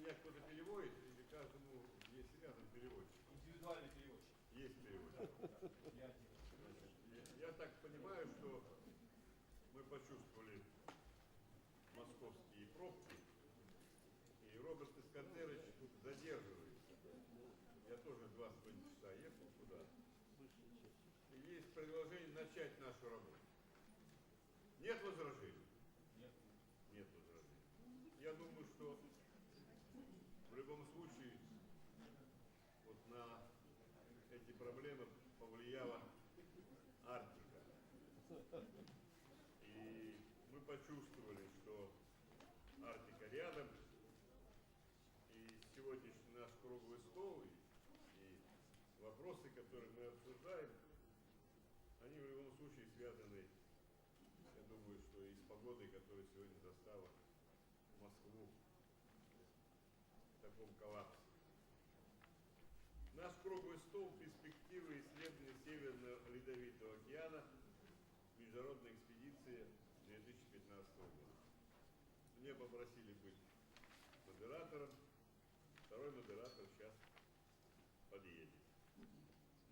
меня кто-то переводит, или каждому есть рядом переводчик? Индивидуальный переводчик. Есть переводчик. Я так понимаю, что мы почувствовали московские пробки, и Роберт Искандерович задерживается. Я тоже 2,5 часа ехал туда. И есть предложение начать нашу работу. Нет возражений? Нет. Нет возражений. Я думаю, что в любом случае вот на эти проблемы повлияла Арктика. И мы почувствовали, что Арктика рядом. И сегодняшний наш круглый стол и вопросы, которые мы обсуждаем, они в любом случае связаны, я думаю, что и с погодой, которая сегодня застала Москву в таком коллапсе. Наш круглый стол «Перспективы исследования Северного Ледовитого океана. Международная экспедиция 2015 года». Меня попросили быть модератором. Второй модератор сейчас подъедет.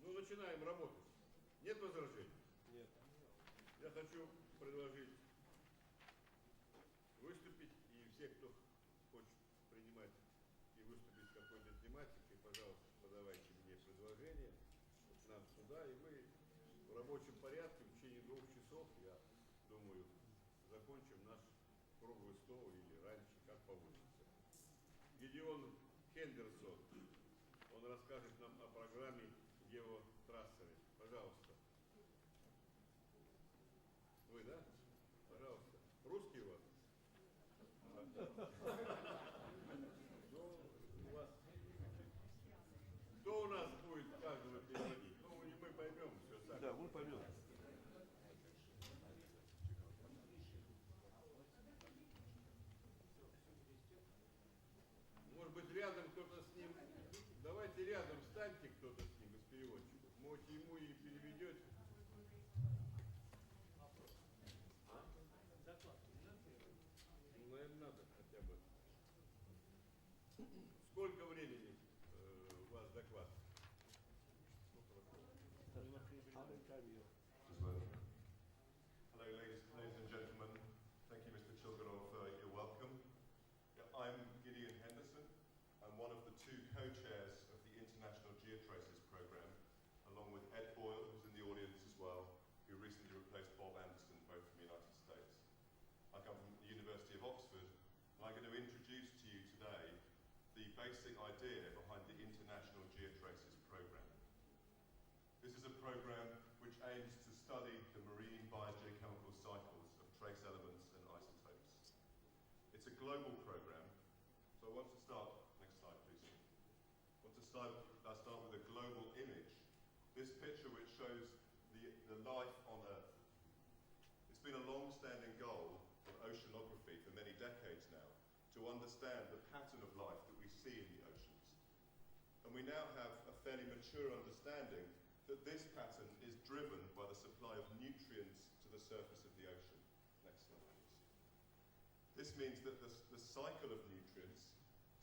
Ну, начинаем работать. Нет возражений? Нет. Я хочу предложить выступить, и все, кто хочет принимать и выступить в какой-то тематике, пожалуйста, подавайте мне предложение к нам сюда, и мы в рабочем порядке в течение 2 часов, я думаю, закончим наш круглый стол или раньше, как получится. Гедеон Хендерсон, он расскажет нам о программе геотрассеры. Пожалуйста. Вы, да? Пожалуйста. Русский у вас? Ну, у вас... Кто у нас будет каждого переводить? Ну, и мы поймем все сами. Да, мы поймем. Может быть, рядом кто-то с ним... Давайте рядом встаньте кто-то с ним из переводчиков. Может, ему и переведете. А? Ну, наверное, надо хотя бы. Сколько времени у вас доклад? Hello, ladies and gentlemen. Thank you, Mr. Chilganov, for your welcome. I'm Gideon Henderson. I'm one of the 2 co-chairs of the International Geotraces Program, along with Ed Boyle, who's in the audience as well, who recently replaced Bob Anderson, both from the United States. I come from the University of Oxford, and I'm going to introduce to you today the basic idea behind the International Geotraces Program. This is a program which aims to study the marine biogeochemical cycles of trace elements and isotopes. It's a global program, so I want to start, next slide please. I want to start with a global image. This picture which shows the life on Earth. It's been a long-standing goal of oceanography for many decades now to understand the pattern of life that we see in the oceans. And we now have a fairly mature understanding that this pattern is driven by the supply of nutrients to the surface of the ocean. Next slide, please. This means that the cycle of nutrients,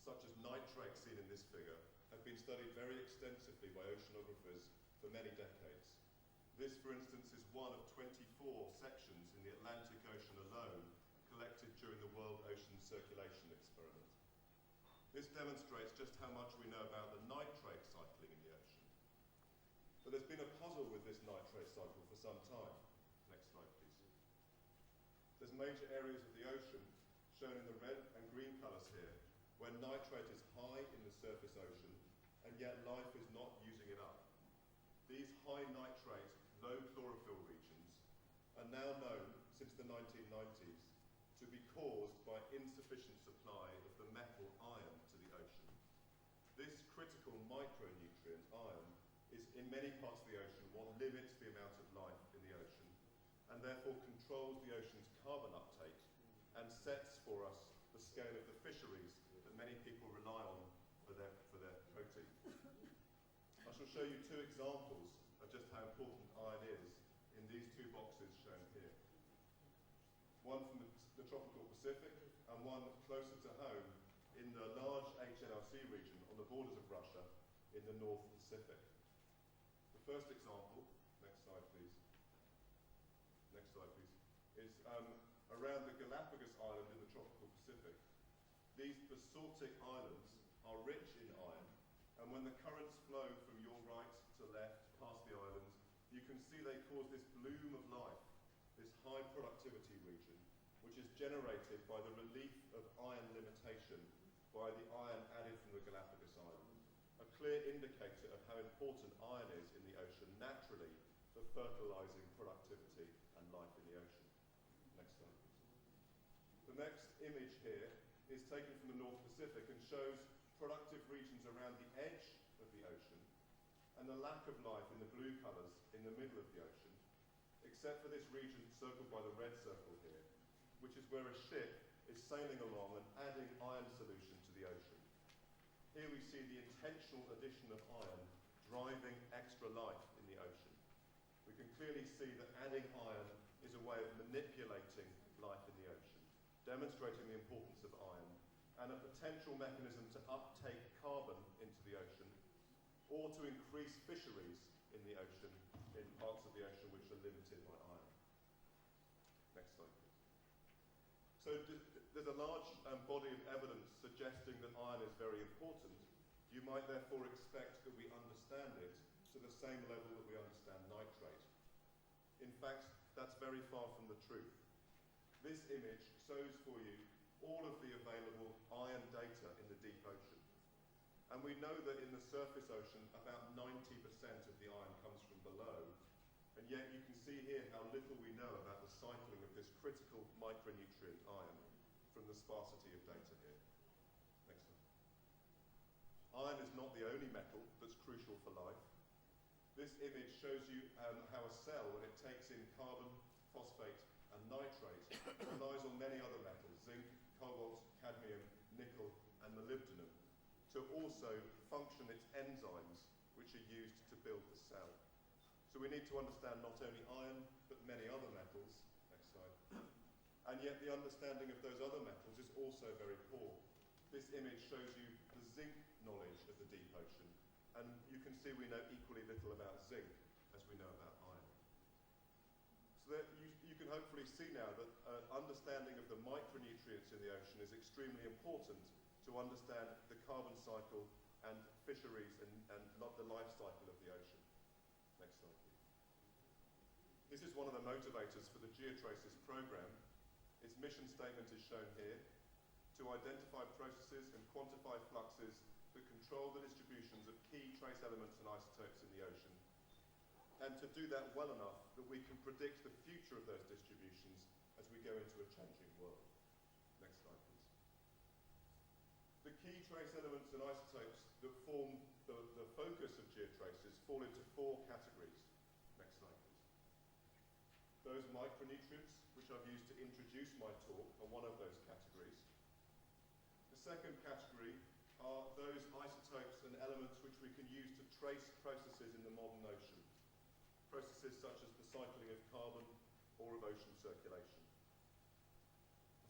such as nitrates seen in this figure, have been studied very extensively by oceanographers for many decades. This, for instance, is one of 24 sections in the Atlantic Ocean alone collected during the World Ocean Circulation Experiment. This demonstrates just how much we know about the nitrate cycling in the ocean. But there's been a puzzle with this nitrate cycle for some time. Next slide, please. There's major areas of the ocean, shown in the red and green colours here, where nitrate is high in the surface ocean, and yet life is not using it up. These high nitrate, low chlorophyll regions are now known, since the 1990s, to be caused by insufficient supply of the metal iron to the ocean. This critical micronutrient, iron, is in many parts of the ocean what limits the amount of life in the ocean, and therefore controls the ocean's carbon uptake and sets for us the scale of the fisheries that many people rely on for their protein. I shall show you 2 examples of just how important iron is in these 2 boxes shown here. One from the tropical Pacific and one closer to home in the large Sea region on the borders of Russia in the North Pacific. The first example, next slide please, is around the Galapagos Island in the tropical Pacific. These basaltic islands are rich in iron, and when the currents flow from your right to left past the islands, you can see they cause this bloom of life, this high productivity region, which is generated by the relief of iron limitation by the iron added from the Galapagos Islands, a clear indicator of how important iron is in the ocean naturally for fertilizing productivity and life in the ocean. Next slide, please. The next image here is taken from the North Pacific and shows productive regions around the edge of the ocean and the lack of life in the blue colours in the middle of the ocean, except for this region circled by the red circle here, which is where a ship is sailing along and adding iron solution to the ocean. Here we see the intentional addition of iron driving extra life in the ocean. We can clearly see that adding iron is a way of manipulating life in the ocean, demonstrating the importance of iron, and a potential mechanism to uptake carbon into the ocean, or to increase fisheries in the ocean, in parts of the ocean which are limited by iron. Next slide, please. So there's a large body of evidence suggesting that iron is very important. You might therefore expect that we understand it to the same level that we understand nitrate. In fact, that's very far from the truth. This image shows for you all of the available iron data in the deep ocean. And we know that in the surface ocean, about 90% of the iron comes from below. And yet you can see here how little we know about the cycling of this critical micronutrient iron from the sparsity of data here. Next slide. Iron is not the only metal that's crucial for life. This image shows you how a cell, when it takes in carbon, phosphate, and nitrate, relies on many other metals, zinc, cobalt, cadmium, nickel, and molybdenum, to also function its enzymes, which are used to build the cell. So we need to understand not only iron, but many other metals. Next slide. And yet the understanding of those other metals is also very poor. This image shows you the zinc knowledge of the deep ocean, and you can see we know equally little about zinc as we know about iron. So that you can hopefully see now that understanding of the micronutrients in the ocean is extremely important to understand the carbon cycle and fisheries and the life cycle of the ocean. Next slide, please. This is one of the motivators for the GeoTraces program. Its mission statement is shown here: to identify processes and quantify fluxes that control the distributions of key trace elements and isotopes in the ocean, and to do that well enough that we can predict the future of those distributions as we go into a changing world. Next slide, please. The key trace elements and isotopes that form the focus of GeoTraces fall into four categories. Next slide, please. Those micronutrients, which I've used to introduce my talk, are one of those categories. The second category are those isotopes and elements which we can use to trace processes in the modern ocean. Processes such as the cycling of carbon or of ocean circulation.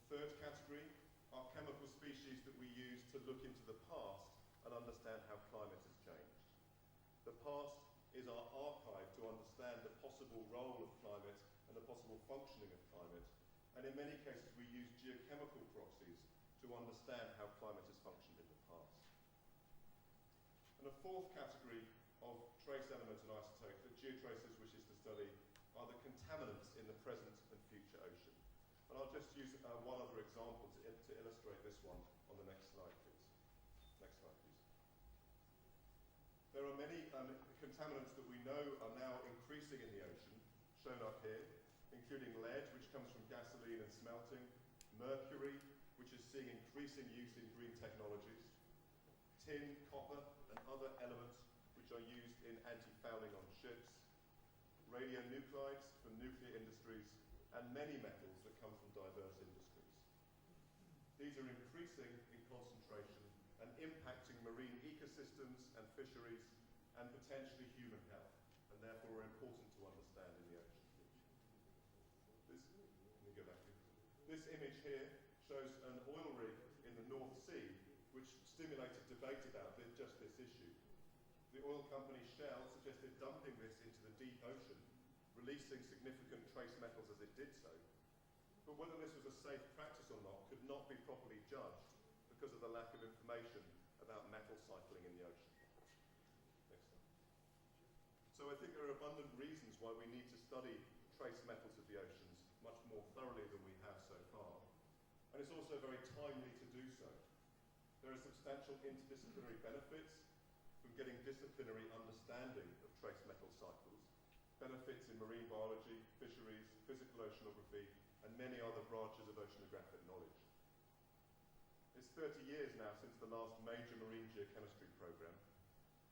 The third category are chemical species that we use to look into the past and understand how climate has changed. The past is our archive to understand the possible role of climate and the possible functioning of climate, and in many cases we use geochemical proxies to understand how climate has functioned in the past. And a fourth category of trace elements and isotopes that GeoTraces wishes to study are the contaminants in the present and future ocean. And I'll just use one other example to illustrate this one on the next slide, please. Next slide, please. There are many contaminants that we know are now increasing in the ocean, shown up here, including lead, which comes from gasoline and smelting, mercury, which is seeing increasing use in green technologies, tin, copper, and other elements which are used in anti-fouling on ships, radionuclides from nuclear industries, and many metals that come from diverse industries. These are increasing in concentration and impacting marine ecosystems and fisheries and potentially human health, and therefore are important to understand in the ocean. Let me go back here. This image here shows an oil rig in the North Sea which stimulated debate about just this issue. The oil company Shell suggested dumping this into the deep ocean, releasing significant trace metals as it did so. But whether this was a safe practice or not could not be properly judged because of the lack of information about metal cycling in the ocean. Next slide. So I think there are abundant reasons why we need to study trace metals of the oceans much more thoroughly than we have so far. And it's also very timely to do so. There are substantial interdisciplinary benefits from getting disciplinary understanding of trace metal cycles, benefits in marine biology, fisheries, physical oceanography, and many other branches of oceanographic knowledge. It's 30 years now since the last major marine geochemistry program,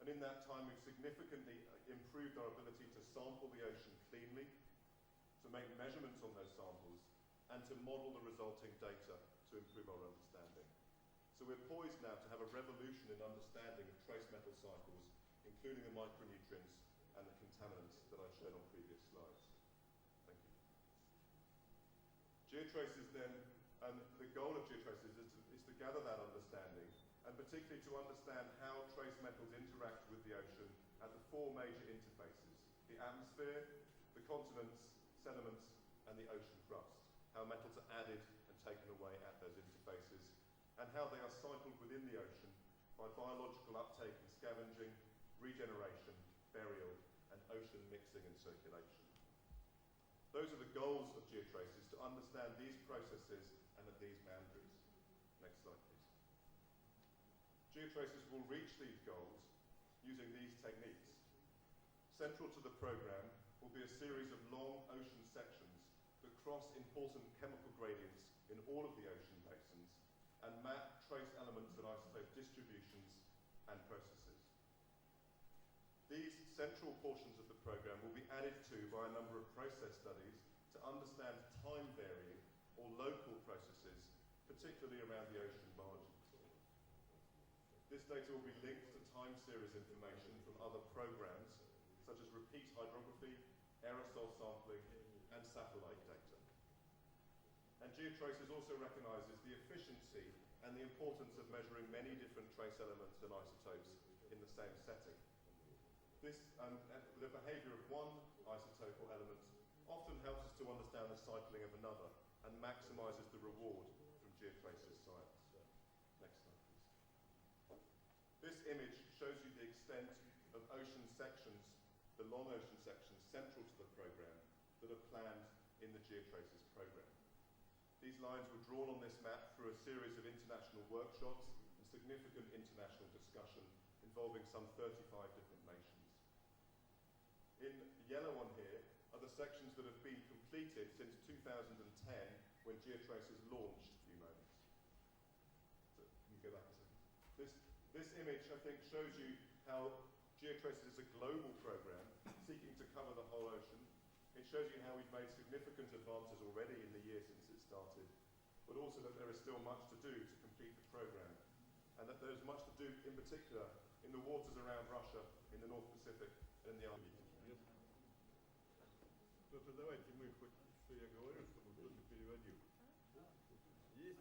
and in that time we've significantly improved our ability to sample the ocean cleanly, to make measurements on those samples, and to model the resulting data to improve our understanding. So we're poised now to have a revolution in understanding of trace metal cycles, including the micronutrients and the contaminants that I've shown on previous slides. Thank you. Geotraces then, and the goal of geotraces is to gather that understanding, and particularly to understand how trace metals interact with the ocean at the four major interfaces: the atmosphere, the continents, sediments, and the ocean crust. How metals are added and taken away at those interfaces, and how they are cycled within the ocean by biological uptake and scavenging, regeneration, burial, and ocean mixing and circulation. Those are the goals of geotraces, to understand these processes and at these boundaries. Next slide, please. Geotraces will reach these goals using these techniques. Central to the program will be a series of long ocean sections that cross important chemical gradients in all of the ocean basins and map trace elements and isotope distributions and processes. These central portions of the program will be added to by a number of process studies to understand time-varying or local processes, particularly around the ocean margins. This data will be linked to time series information from other programs, such as repeat hydrography, aerosol sampling, and satellite data. And geotraces also recognises the efficiency and the importance of measuring many different trace elements and isotopes in the same setting. The behaviour of one isotope or element often helps us to understand the cycling of another and maximises the reward from geotraces science. Next slide, please. This image shows you the extent of ocean sections, the long ocean sections central to the program, that are planned in the geotraces program. These lines were drawn on this map through a series of international workshops and significant international discussion involving some 35 different nations. In yellow on here are the sections that have been completed since 2010, when geotraces launched a few moments. So, can you go back a second? This image, I think, shows you how geotraces is a global program seeking to cover the whole ocean. It shows you how we've made significant advances already in the year since it started, but also that there is still much to do to complete the program, and that there's much to do, in particular, in the waters around Russia, in the North Pacific, and in the Arctic. Кто-то давайте мы хоть, что я говорю, чтобы кто-то переводил. Есть?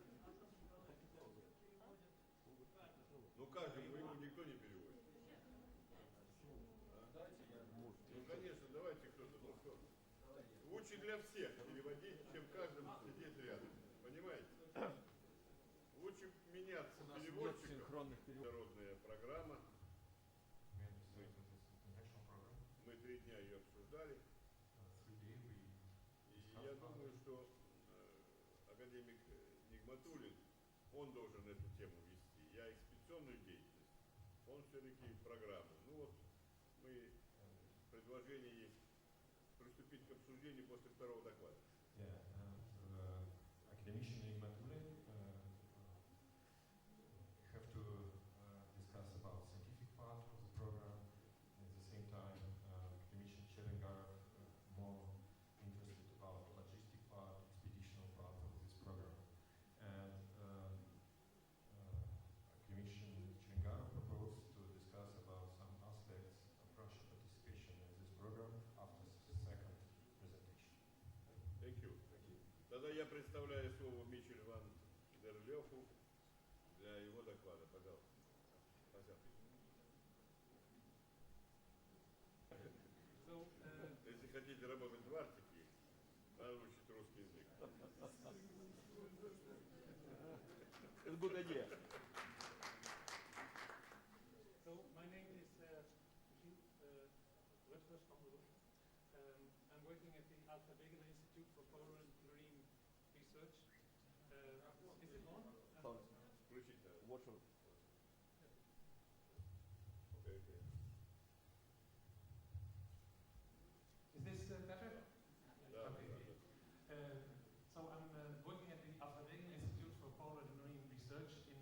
Ну каждому ему никто не переводит. Ну конечно, давайте кто-то, ну что. Лучше для всех переводить, чем каждому сидеть рядом. Понимаете? Лучше меняться переводчиком. Международная программа. Мы 3 дня ее обсуждали. И я думаю, что академик Нигматуллин, он должен эту тему вести. Я экспедиционную деятельность, он все-таки программу. Ну вот мы, предложение есть приступить к обсуждению после второго доклада. Academician Nigmatullin have to discuss about scientific part of the program. At the same time, academician Chelengarov more interested about logistic part, expeditional part of this program. And academician Chelengarov proposed to discuss about some aspects of Russian participation in this program after the second presentation. Thank you. Тогда я представляю слово Мичель ван дер Лёфу для его доклада. Пожалуйста. хотят. So, Если хотите работать в Арктике, надо учить русский язык. It's a good idea. so my name is Rutgers van der Loef. I'm working at the Alpha Wegener Institute for Polar and Marine Research. Is it on? Sounds Включите. watchful. Окей, окей. Is this better? Да, Okay. да, да. So I'm working at the Alpha Wegener Institute for Polar and Marine Research in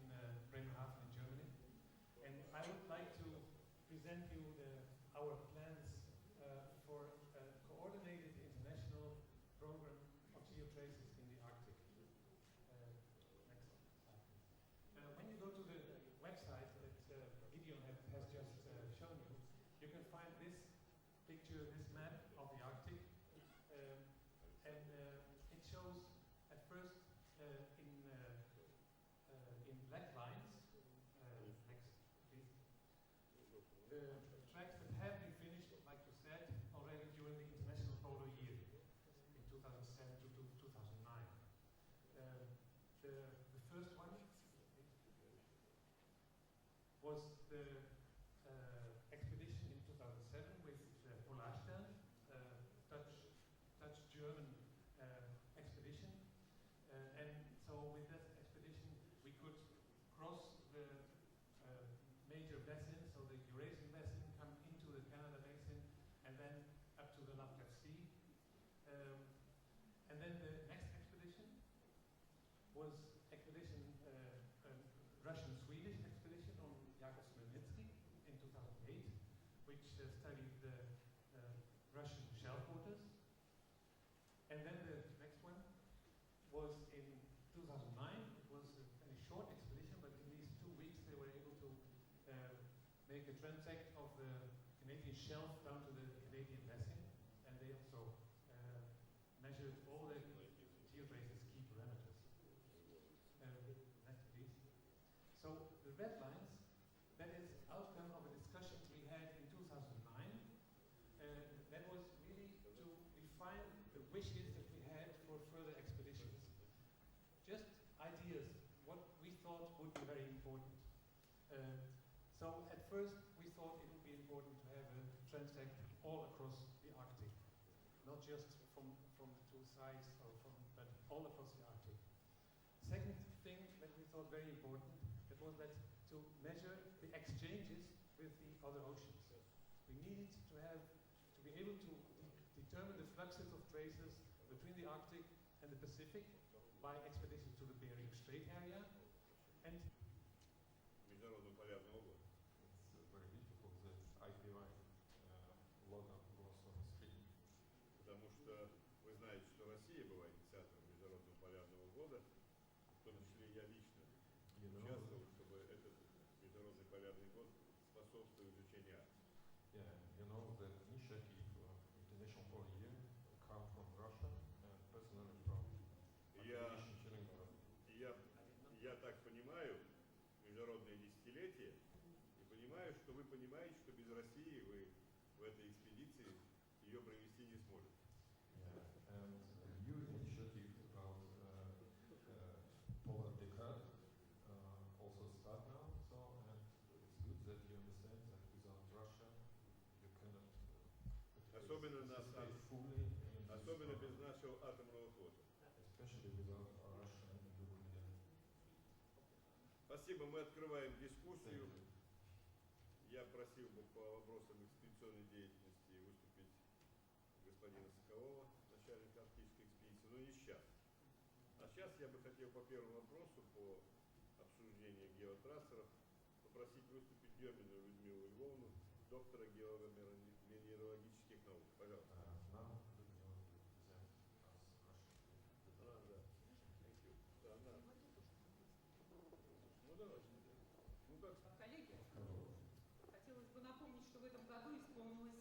Bremerhaven in Germany. And I would like to present you our plans for a coordinated international program of geotraces in the Arctic. Next slide. When you go to the website that Gideon has just shown you, you can find this picture, this map of the Arctic. And it shows at first in black lines, next please, the tracks that have been finished, like you said, already during the International Polar Year in 2007 to 2009. The first one was the expedition in 2007 with Polarstern, Dutch-German expedition. And so with that expedition, we could cross the major basin, so the Eurasian basin, come into the Canada basin, and then up to the Laptev Sea. And then the next expedition was Russian-Swedish expedition on Yakov Smirnitsky in 2008, which studied the Russian shelf waters. And then the next one was in 2009. It was a very short expedition, but in these 2 weeks they were able to make a transect of the Canadian shelf down to the Canadian basin, and they also measured all the geotraces key parameters. Next, please. So the red lines, that is outcome of a discussion we had in 2009. That was really to define the wishes that we had for further expeditions. Just ideas, what we thought would be very important. So at first we thought it would be important to have a transect all across the Arctic, not just from the two sides, but all across the Arctic. Second thing that we thought very important, that was that to measure the exchanges with the other oceans. We needed to be able to determine the fluxes of traces between the Arctic and the Pacific by expeditions to the Bering Strait area and Международного полярного года. It's very difficult that IPI logo was on the screen. Потому что вы знаете, что Россия была инициатором Международного полярного года, в том числе я лично участвовал, чтобы этот Международный полярный год способствовал изучению Арктики. Yeah, you know that initiative International Polar Year come from Russia and personally from Academician Chillingar. Я так понимаю, международное десятилетие, и понимаю, что вы понимаете, что без России вы в этой экспедиции ее провести не сможете. Yeah, and new initiative about Polar Decade also start now. So and it's good that you understand that without Russia you cannot Особенно fully in особенно this без нашего атомного флота. especially without Russian nuclear. Спасибо, мы открываем дискуссию. Thank you. Я просил бы по вопросам экспедиционной деятельности выступить господина Соколова, начальника арктической экспедиции, но не сейчас. А сейчас я бы хотел по первому вопросу, по обсуждению геотрассеров, попросить выступить Демину Людмилу Львовну, доктора геоминералогических наук. Пожалуйста. Now Людмила will present us Russian. Да. Thank you. Да, да. Ну давайте. Ну как? Коллеги, хотелось бы напомнить, что в этом году исполнилось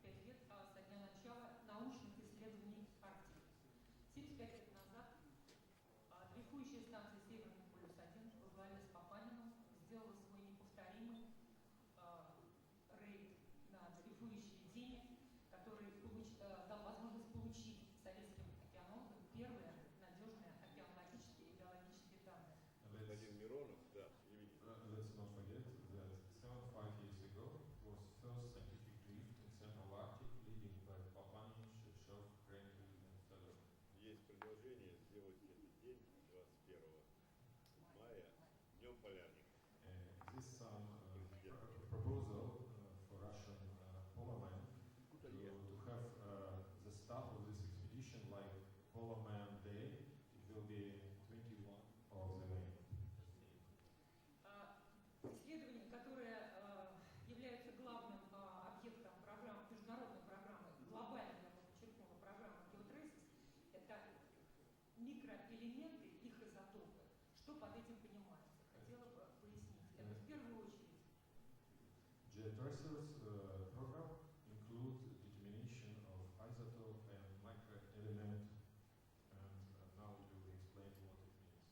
75 лет со дня начала научных исследований Арктики. 75 лет назад дрейфующая станция Северный полюс-1 во главе с Папаниным сделала свой неповторимый proposal for Russian polarmen to have the start of this expedition like Polarman Day. It will be 21 of the May. Исследование, которое является главным объектом программы, международной программы, глобальной, я бы подчеркнула, программы Geotraces, это микроэлементы, их изотопы. Что под этим понимается? Хотела бы пояснить. Это в первую очередь. Geotracers program includes determination of isotope and microelement, and now we will explain what it means.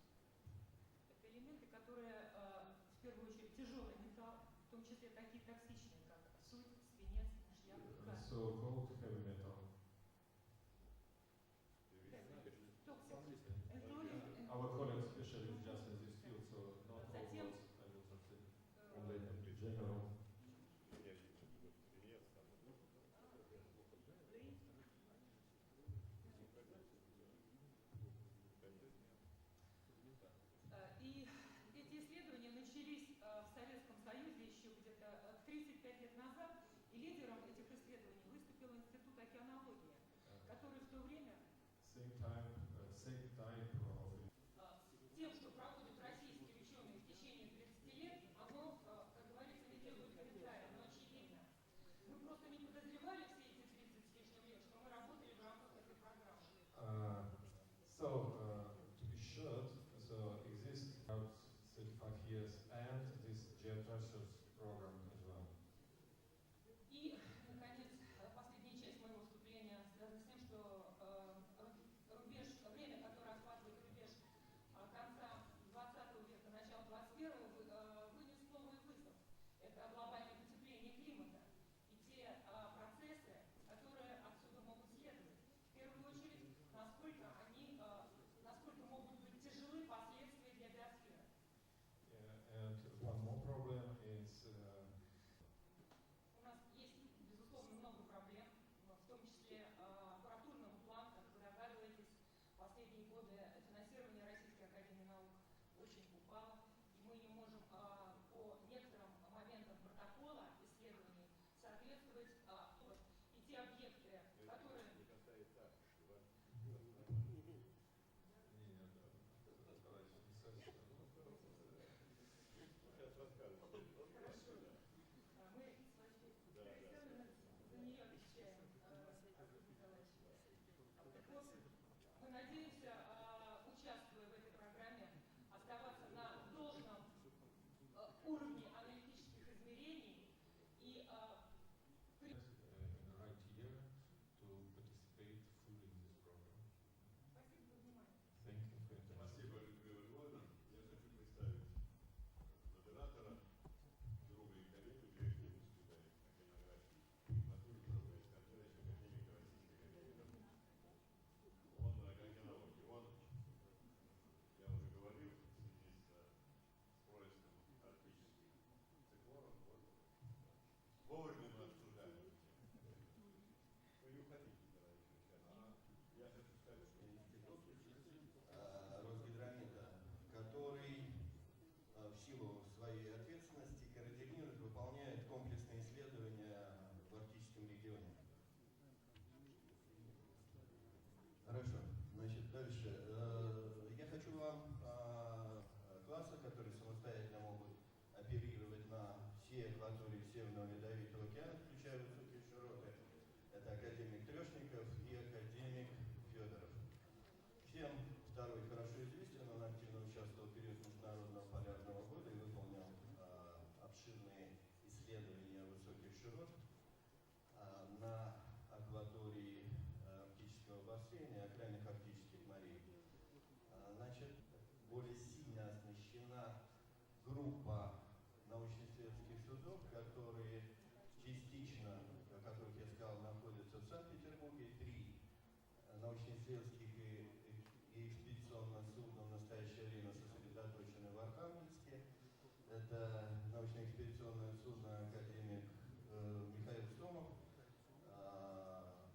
Это элементы, которые в первую очередь тяжелый металл, в том числе такие токсичные, как суть, свинец, мышьяк, кадмий. So-called heavy metal. Our colleague specialist just in this field, so not all words I will translate. In general. И эти исследования начались в Советском Союзе еще где-то 35 лет назад, и лидером этих исследований выступил Институт океанологии, который в то время Same type of тем, что проводят российские ученые в течение 30 лет, оно, как говорится, не требует комментария, но очевидно. Мы просто не подозревали все эти 30 с лишним лет, что мы работали в рамках этой программы. To be short, so exists about 35 years and this Geotracers program as well. И, наконец, последняя часть моего выступления связана с тем, что время, которое охватывает рубеж конца 20 века, начала 21-го, вынес новый вызов. Это глобальное потепление климата и те процессы, которые отсюда могут следовать. В первую очередь, насколько могут быть тяжелы последствия для биосферы. And one more problem is У нас есть, безусловно, много проблем, в том числе аппаратурного плана, как вы догадываетесь, в последние годы финансирование Российской академии наук очень упало, и мы не можем по некоторым моментам протокола исследований соответствовать и те объекты, которые... Хорошо. Мы с вашей представлены за нее отвечаем, Артур Николаевич. Так вот, мы надеемся, участвуя в этой программе, оставаться на должном уровне аналитических измерений и in the right year to participate fully in this program. Спасибо за внимание. Thank you for your attention. Спасибо, Людмила Львовна. Я хочу представить модератора, друга и коллегу, директора Института океанографии и климатургии академика Российской академии наук. Он океанолог. Я уже говорил, в связи с происком арктических циклонов, вовремя мы обсуждаем эту тему. Вы не уходите, товарищ начальник. Я хочу сказать, что институт Росгидромета, который в силу своей ответственности координирует, выполняет комплексные исследования в арктическом регионе. Хорошо, значит, дальше. Я хочу вам классы, которые самостоятельно могут оперировать на всей акватории Северного Ледовитого океана, включая высокие широты. Это академик Трешников и академик Федоров. Всем второй хорошо известен, он активно участвовал в период Международного полярного года и выполнил обширные исследования высоких широт на акватории арктического бассейна и окраинных арктических морей. Значит, более сильно оснащена группа научно-исследовательских судов, которые частично, о которых я сказал, находятся в Санкт-Петербурге, 3 научно-исследовательских и экспедиционных судна в настоящее время сосредоточены в Архангельске. Это научно-экспедиционное судно академик Михаил Стомов,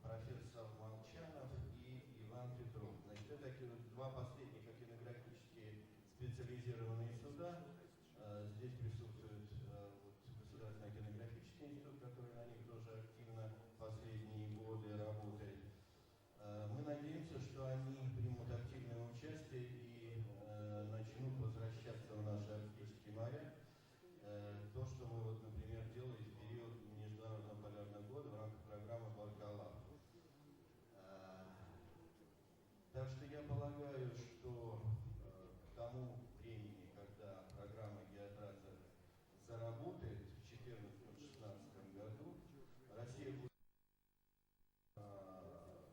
профессор Молчанов и Иван Петров. Значит, это два последних океанографические специализированные суда. Здесь присутствует что они примут активное участие и начнут возвращаться в наши арктические моря. То, что мы, вот, например, делали в период Международного полярного года в рамках программы «Океан». Так что я полагаю, что к тому времени, когда программа «Геотрасса» заработает в 2014-2016 году, Россия будет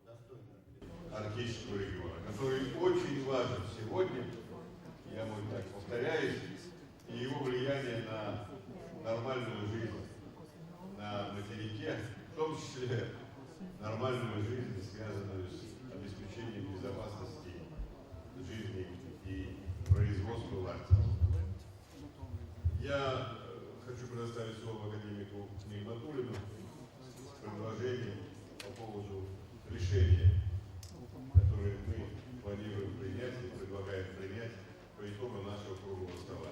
достойна арктического региона, который очень важен сегодня, я могу так повторяюсь, и его влияние на нормальную жизнь на материке, в том числе нормальную жизнь, связанную с обеспечением безопасности жизни и производства в Арктике. Я хочу предоставить слово академику Нигматуллину с предложением по поводу решения, которое мы планируем принять и предлагаем принять по итогам нашего круглого стола.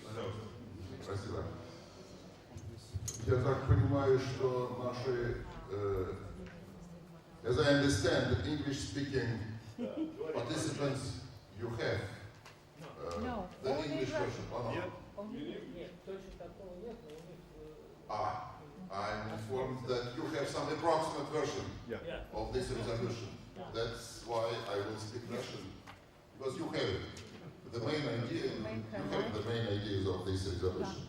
Пожалуйста. Спасибо. Я так понимаю, что наши, as I understand, the English-speaking participants you have No, the only English version, or not? Нет, точно такого нет, но у них... I'm informed that you have some approximate version of this resolution. That's why I will speak Russian, because you have it. The main idea, you have the main ideas of this resolution.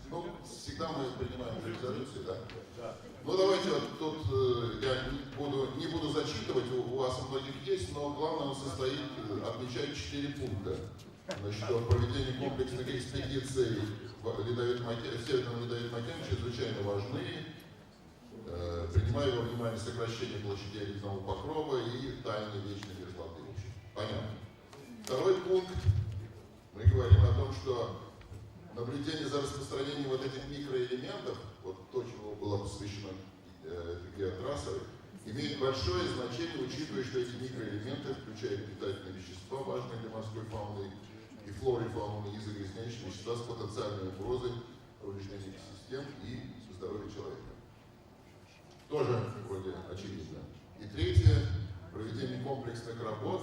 Ну, всегда мы принимаем резолюции, да? Ну, давайте вот тут я не буду зачитывать, у вас у многих есть, но главное он состоит, отмечает 4 пункта. Значит, о проведении комплексных экспедиций в Северном Ледовитом океане чрезвычайно важны, принимая во внимание сокращение площадей ледяного покрова и тайны вечной мерзлоты. Понятно. Второй пункт. Мы говорим о том, что наблюдение за распространением вот этих микроэлементов, вот то, чему было посвящено геотрасса, имеет большое значение, учитывая, что эти микроэлементы включают питательные вещества, важные для морской фауны и флоры и фауны, и загрязняющие вещества с потенциальной угрозой повреждения экосистем и здоровья человека. Тоже вроде очевидно. И третье, проведение комплексных работ,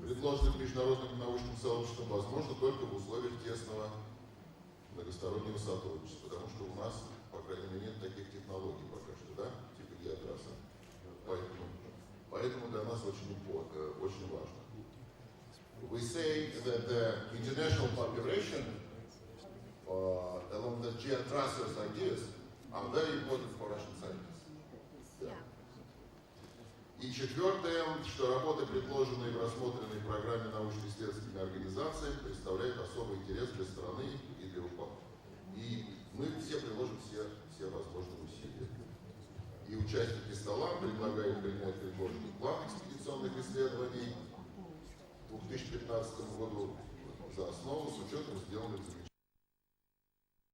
предложенных международным научным сообществом, возможно только в условиях тесного многостороннего сотрудничества, потому что у нас, по крайней мере, нет таких технологий пока что, да, типа геотрасса. Поэтому для нас очень важно. We say that the international cooperation along the geotrasser's ideas are very important for Russian scientists. И четвертое, что работы, предложенные в рассмотренной программе научно-исследовательскими организациями, представляют особый интерес для страны и для УПА. И мы все приложим все возможные усилия. И участники стола предлагают принять предложенный план экспедиционных исследований к 2015 году за основу с учетом сделанных замечаний.